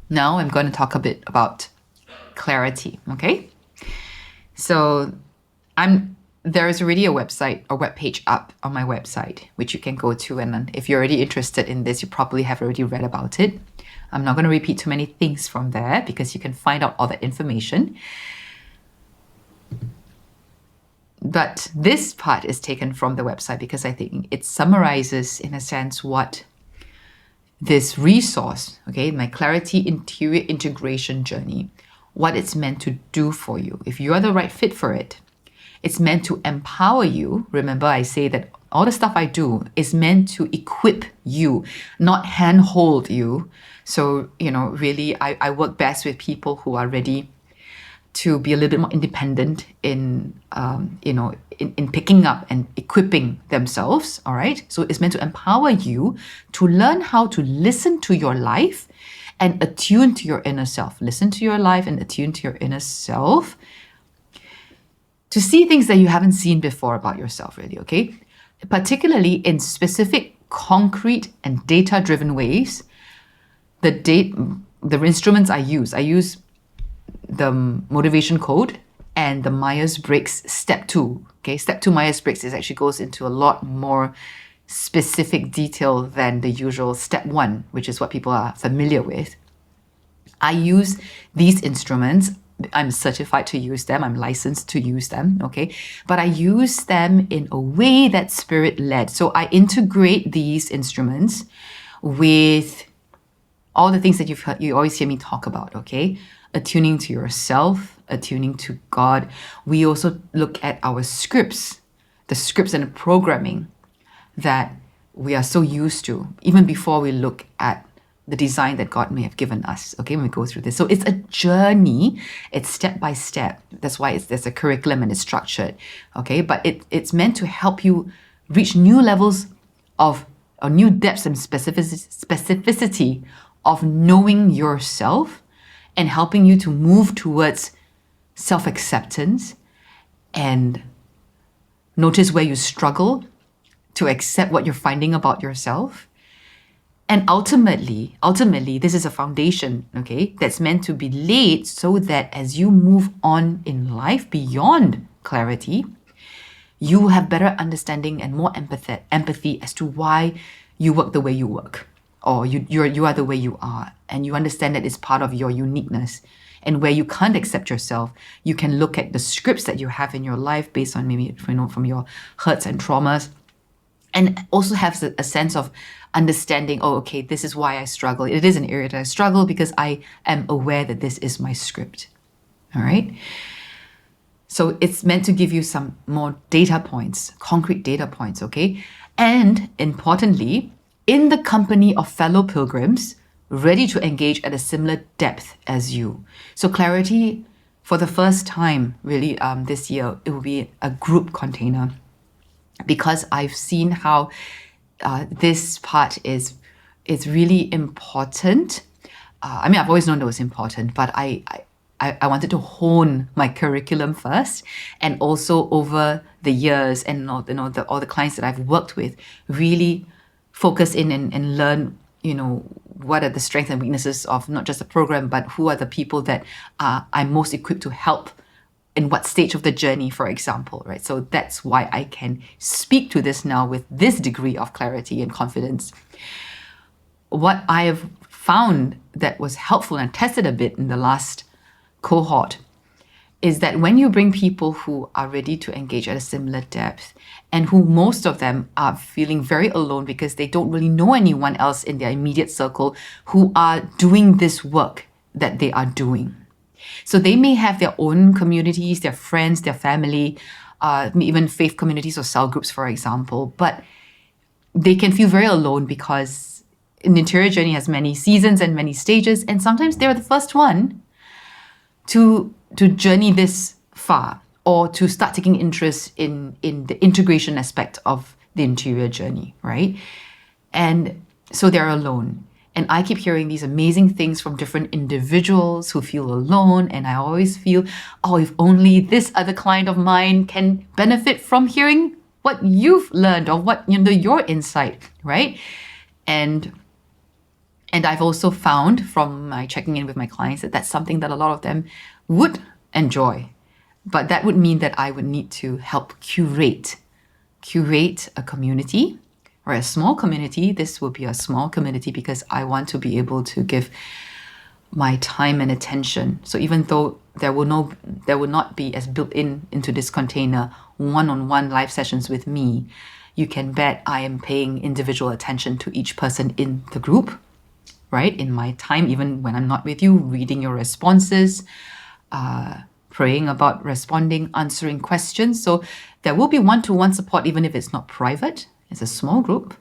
Now I'm going to talk a bit about clarity, okay? So there is already a website or web page up on my website, which you can go to. And then if you're already interested in this, you probably have already read about it. I'm not going to repeat too many things from there because you can find out all that information. But this part is taken from the website because I think it summarizes, in a sense, what this resource, okay, my Clarity Interior Integration Journey, what it's meant to do for you. If you are the right fit for it, it's meant to empower you. Remember, I say that all the stuff I do is meant to equip you, not handhold you. So, really, I work best with people who are ready to be a little bit more independent in picking up and equipping themselves, all right? So it's meant to empower you to learn how to listen to your life and attune to your inner self. Listen to your life and attune to your inner self to see things that you haven't seen before about yourself, really, okay? Particularly in specific, concrete, and data-driven ways. The instruments I use the motivation code and the Myers-Briggs step 2. Okay, step 2 Myers-Briggs actually goes into a lot more specific detail than the usual step 1, which is what people are familiar with. I use these instruments. I'm certified to use them. I'm licensed to use them, okay? But I use them in a way that's spirit-led. So I integrate these instruments with all the things that you always hear me talk about, okay? Attuning to yourself, attuning to God. We also look at our scripts, the scripts and the programming that we are so used to, even before we look at the design that God may have given us, okay, when we go through this. So it's a journey, it's step by step. That's why there's a curriculum and it's structured, okay? But it's meant to help you reach new levels or new depths and specificity of knowing yourself and helping you to move towards self-acceptance and notice where you struggle to accept what you're finding about yourself. And ultimately, this is a foundation, okay, that's meant to be laid so that as you move on in life beyond clarity, you have better understanding and more empathy as to why you work the way you work, or you are the way you are, and you understand that it's part of your uniqueness. And where you can't accept yourself, you can look at the scripts that you have in your life based on maybe from your hurts and traumas, and also have a sense of understanding, oh, okay, this is why I struggle. It is an area that I struggle because I am aware that this is my script. All right? So it's meant to give you some more data points, concrete data points, okay? And importantly, in the company of fellow pilgrims, ready to engage at a similar depth as you. So clarity, for the first time, really, this year, it will be a group container, because I've seen how this part is really important. I've always known it was important, but I wanted to hone my curriculum first, and also over the years and all the clients that I've worked with, really focus in and learn, what are the strengths and weaknesses of not just the program, but who are the people that I'm most equipped to help in what stage of the journey, for example, right? So that's why I can speak to this now with this degree of clarity and confidence. What I have found that was helpful and tested a bit in the last cohort is that when you bring people who are ready to engage at a similar depth, and who most of them are feeling very alone because they don't really know anyone else in their immediate circle who are doing this work that they are doing. So they may have their own communities, their friends, their family, even faith communities or cell groups, for example, but they can feel very alone because an interior journey has many seasons and many stages, and sometimes they're the first one to journey this far, or to start taking interest in the integration aspect of the interior journey, right? And so they're alone. And I keep hearing these amazing things from different individuals who feel alone. And I always feel, oh, if only this other client of mine can benefit from hearing what you've learned or what, your insight, right? And And I've also found from my checking in with my clients that that's something that a lot of them would enjoy. But that would mean that I would need to help curate a community or a small community. This will be a small community because I want to be able to give my time and attention. So even though there will not be as built into this container one-on-one live sessions with me, you can bet I am paying individual attention to each person in the group, right? In my time, even when I'm not with you, reading your responses, praying about responding, answering questions. So there will be one-to-one support, even if it's not private. It's a small group,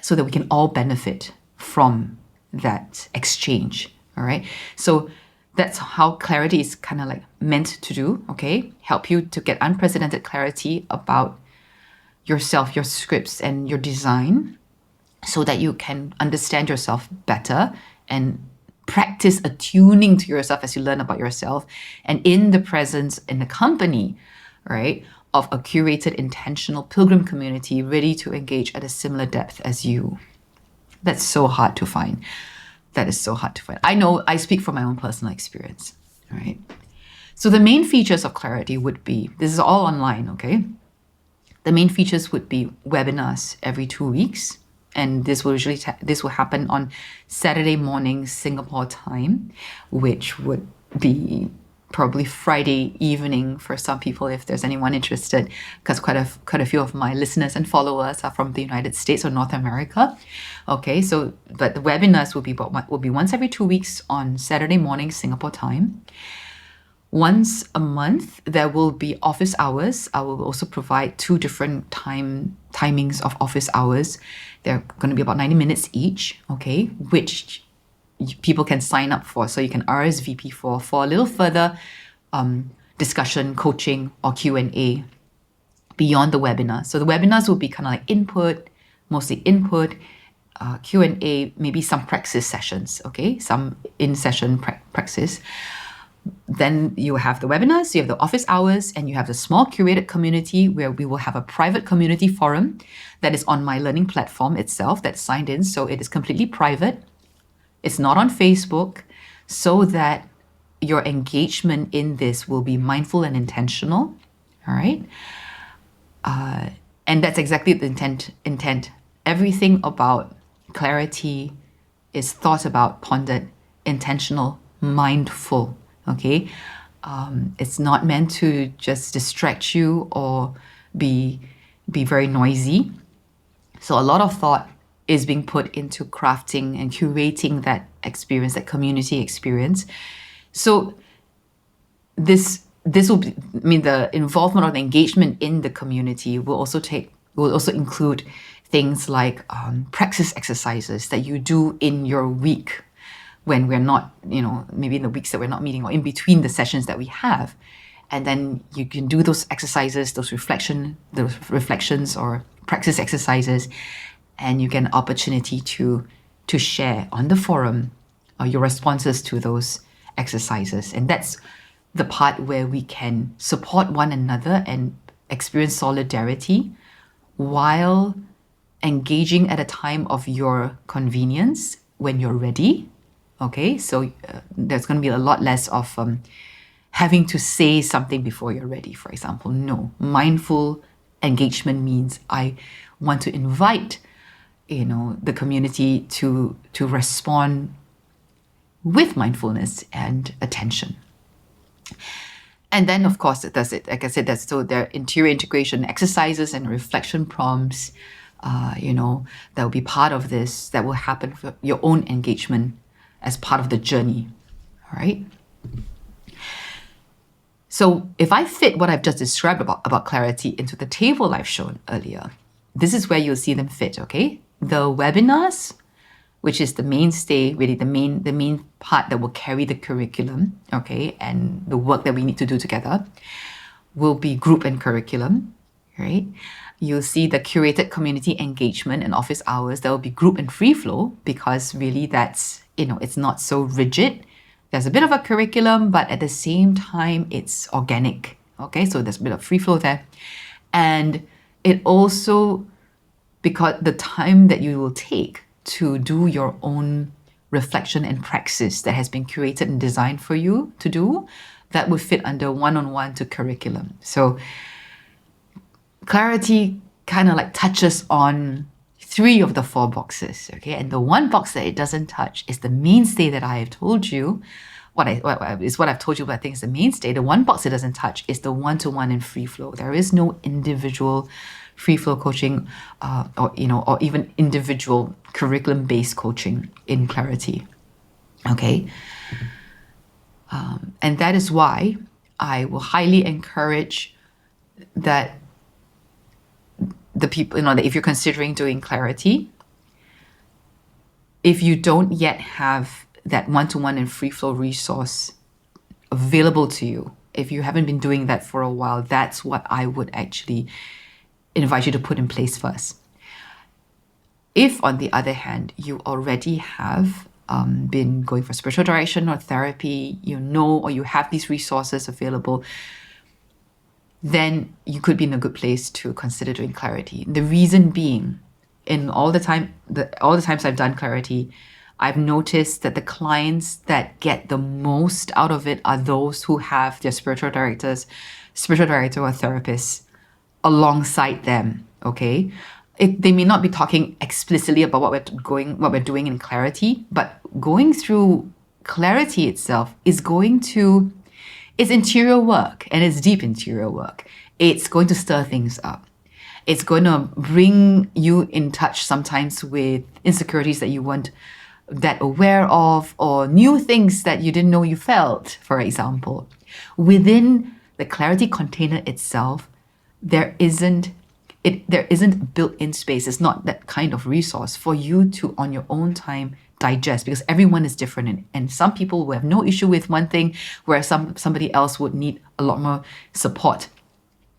so that we can all benefit from that exchange. All right. So that's how clarity is kind of like meant to do. Okay. Help you to get unprecedented clarity about yourself, your scripts, and your design, so that you can understand yourself better and practice attuning to yourself as you learn about yourself, and in the presence, in the company, right, of a curated, intentional pilgrim community ready to engage at a similar depth as you. That's so hard to find. That is so hard to find. I know I speak from my own personal experience, right? So the main features of clarity would be, this is all online, okay? The main features would be webinars every 2 weeks. And this will happen on Saturday morning Singapore time, which would be probably Friday evening for some people, if there's anyone interested, because quite a few of my listeners and followers are from the United States or North America. Okay, so but the webinars will be once every 2 weeks on Saturday morning Singapore time. Once a month, there will be office hours. I will also provide 2 different timings of office hours. They're going to be about 90 minutes each, okay, which people can sign up for. So you can RSVP for a little further discussion, coaching, or Q&A beyond the webinar. So the webinars will be kind of like mostly input, Q&A, maybe some praxis sessions, okay, some in-session praxis. Then you have the webinars, you have the office hours, and you have the small curated community where we will have a private community forum that is on my learning platform itself that's signed in. So it is completely private. It's not on Facebook, so that your engagement in this will be mindful and intentional. All right. And that's exactly the intent. Everything about clarity is thought about, pondered, intentional, mindful. Okay, it's not meant to just distract you or be very noisy. So a lot of thought is being put into crafting and curating that experience, that community experience. So this will be, the involvement or the engagement in the community will also include things like praxis exercises that you do in your week, when we're not, maybe in the weeks that we're not meeting, or in between the sessions that we have. And then you can do those exercises, those reflections or praxis exercises, and you get an opportunity to share on the forum your responses to those exercises. And that's the part where we can support one another and experience solidarity while engaging at a time of your convenience when you're ready. Okay, so there's going to be a lot less of having to say something before you're ready, for example. No, mindful engagement means I want to invite, the community to respond with mindfulness and attention. And then, of course, like I said, there are interior integration exercises and reflection prompts, that will be part of this, that will happen for your own engagement as part of the journey. All right. So if I fit what I've just described about clarity into the table I've shown earlier, this is where you'll see them fit. Okay. The webinars, which is the mainstay, really the main part that will carry the curriculum, okay, and the work that we need to do together, will be group and curriculum, right? You'll see the curated community engagement and office hours. There will be group and free flow, because really that's, it's not so rigid. There's a bit of a curriculum, but at the same time, it's organic. Okay, so there's a bit of free flow there. And it also, because the time that you will take to do your own reflection and praxis that has been curated and designed for you to do that would fit under one-on-one to curriculum. So clarity kind of like touches on 3 of the 4 boxes, okay? And the one box that it doesn't touch is the mainstay that I have told you. What I've told you, but I think is the mainstay. The one box it doesn't touch is the one-to-one and free flow. There is no individual free flow coaching, or even individual curriculum-based coaching in clarity. Okay, and that is why I will highly encourage that the people, that if you're considering doing clarity, if you don't yet have that one-to-one and free flow resource available to you, if you haven't been doing that for a while, that's what I would actually invite you to put in place first. If, on the other hand, you already have been going for spiritual direction or therapy, or you have these resources available, then you could be in a good place to consider doing clarity. The reason being, in all the times I've done clarity, I've noticed that the clients that get the most out of it are those who have their spiritual director or therapist alongside them, okay? They may not be talking explicitly about what we're doing in clarity, but going through clarity itself is it's interior work, and it's deep interior work. It's going to stir things up. It's going to bring you in touch sometimes with insecurities that you weren't that aware of, or new things that you didn't know you felt, for example. Within the clarity container itself, there isn't built-in space. It's not that kind of resource for you to, on your own time, digest, because everyone is different, and some people will have no issue with one thing, whereas somebody else would need a lot more support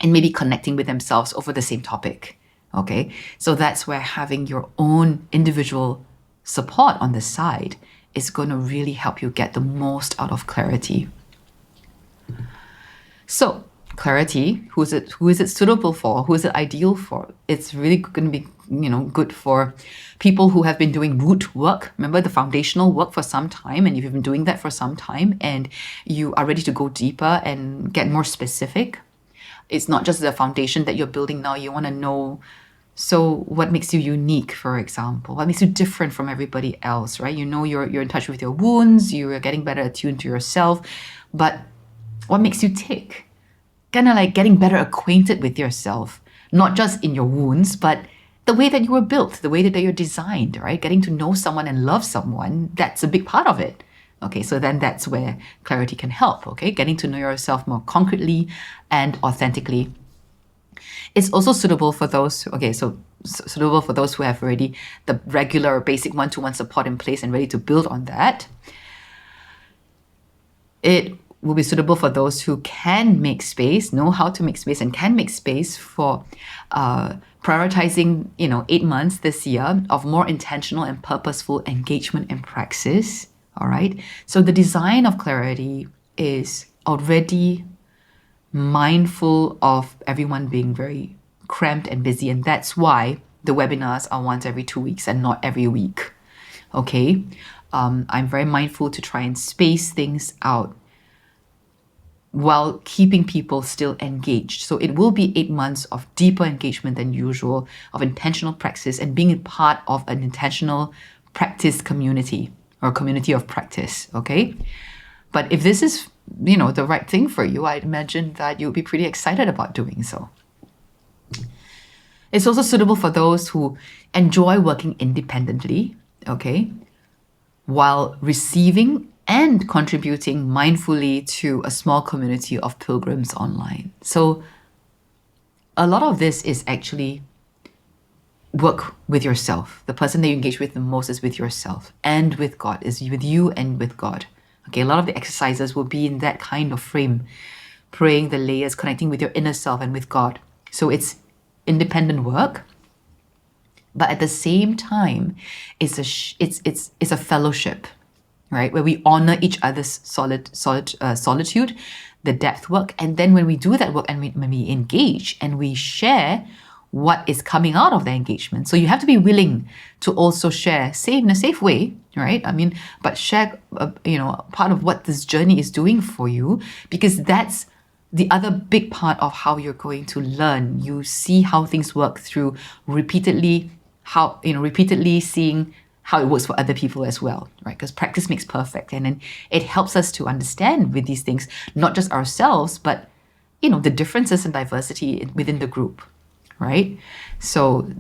and maybe connecting with themselves over the same topic. Okay, so that's where having your own individual support on the side is going to really help you get the most out of clarity. So clarity, who is it suitable for? Who is it ideal for? It's really going to be, good for people who have been doing root work. Remember, the foundational work for some time, and if you've been doing that for some time and you are ready to go deeper and get more specific. It's not just the foundation that you're building now. You want to know, so what makes you unique, for example? What makes you different from everybody else, right? You're in touch with your wounds, you're getting better attuned to yourself, but what makes you tick? Kind of like getting better acquainted with yourself, not just in your wounds, but the way that you were built, the way that you're designed, right? Getting to know someone and love someone, that's a big part of it. Okay, so then that's where clarity can help, okay? Getting to know yourself more concretely and authentically. It's also suitable for those, suitable for those who have already the regular basic one-to-one support in place and ready to build on that. It will be suitable for those who can make space, know how to make space, and can make space for prioritizing, 8 months this year of more intentional and purposeful engagement and praxis. All right. So the design of clarity is already mindful of everyone being very cramped and busy. And that's why the webinars are once every 2 weeks and not every week. Okay. I'm very mindful to try and space things out while keeping people still engaged. So it will be 8 months of deeper engagement than usual, of intentional practice and being a part of an intentional practice community or community of practice, okay? But if this is, the right thing for you, I'd imagine that you'll be pretty excited about doing so. It's also suitable for those who enjoy working independently, okay, while receiving and contributing mindfully to a small community of pilgrims online. So a lot of this is actually work with yourself. The person that you engage with the most is with yourself and with God, is with you and with God. Okay, a lot of the exercises will be in that kind of frame, praying the layers, connecting with your inner self and with God. So it's independent work, but at the same time, it's a fellowship, right? Where we honor each other's solitude, the depth work, and then when we do that work and when we engage and we share what is coming out of the engagement. So you have to be willing to also share, say in a safe way, right? I mean, but share, part of what this journey is doing for you, because that's the other big part of how you're going to learn. You see how things work through repeatedly seeing how it works for other people as well, right? Because practice makes perfect. And then it helps us to understand with these things, not just ourselves, but, the differences and diversity within the group, right? So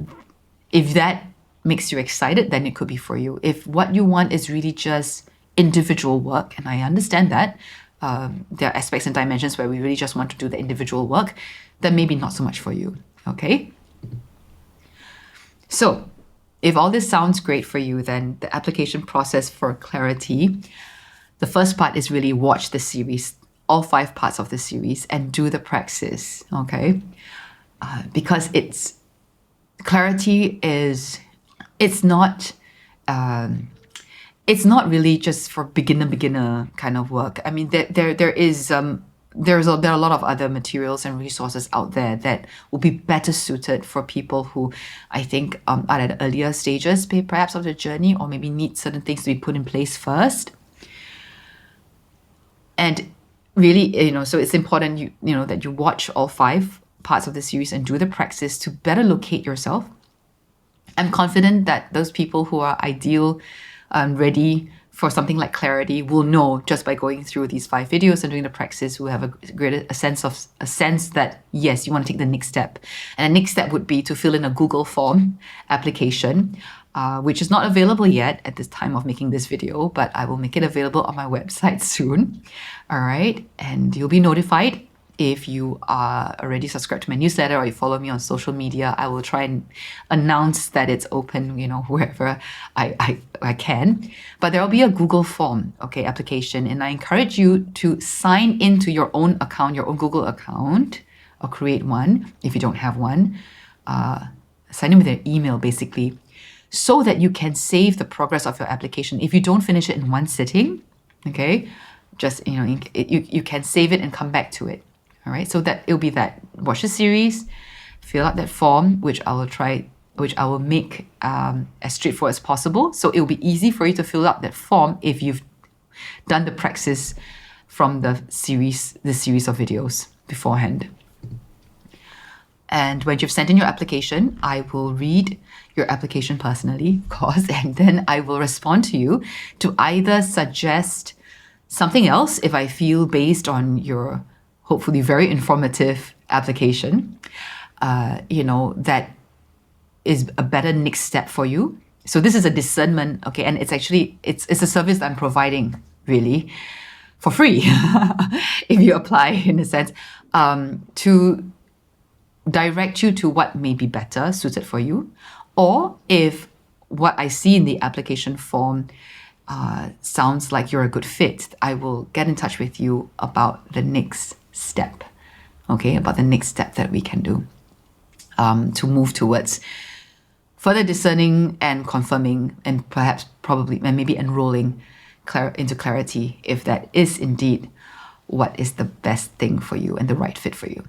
if that makes you excited, then it could be for you. If what you want is really just individual work, and I understand that, there are aspects and dimensions where we really just want to do the individual work, then maybe not so much for you, okay? So if all this sounds great for you, then the application process for clarity, the first part is really watch the series, all 5 parts of the series, and do the praxis, okay? Because clarity is, it's not really just for beginner kind of work. I mean, there are a lot of other materials and resources out there that will be better suited for people who I think are at earlier stages, perhaps of the journey, or maybe need certain things to be put in place first. And really, so it's important that you watch all 5 parts of the series and do the praxis to better locate yourself. I'm confident that those people who are ideal, ready for something like clarity will know just by going through these 5 videos and doing the praxis, who have a sense that, yes, you want to take the next step. And the next step would be to fill in a Google form application, which is not available yet at this time of making this video, but I will make it available on my website soon. All right. And you'll be notified if you are already subscribed to my newsletter or you follow me on social media. I will try and announce that it's open, wherever I can. But there will be a Google form, application. And I encourage you to sign into your own account, your own Google account, or create one if you don't have one. Sign in with your email, basically, so that you can save the progress of your application. If you don't finish it in one sitting, just, you can save it and come back to it. All right, so that it'll be that. Watch the series, fill out that form, which I will make as straightforward as possible. So it'll be easy for you to fill out that form if you've done the praxis from the series of videos beforehand. And when you've sent in your application, I will read your application personally, of course, and then I will respond to you to either suggest something else if I feel, based on your hopefully very informative application, that is a better next step for you. So this is a discernment, and it's a service that I'm providing really for free if you apply, in a sense, to direct you to what may be better suited for you, or if what I see in the application form sounds like you're a good fit, I will get in touch with you about the next step, about the next step that we can do to move towards further discerning and confirming, and maybe enrolling into clarity, if that is indeed what is the best thing for you and the right fit for you.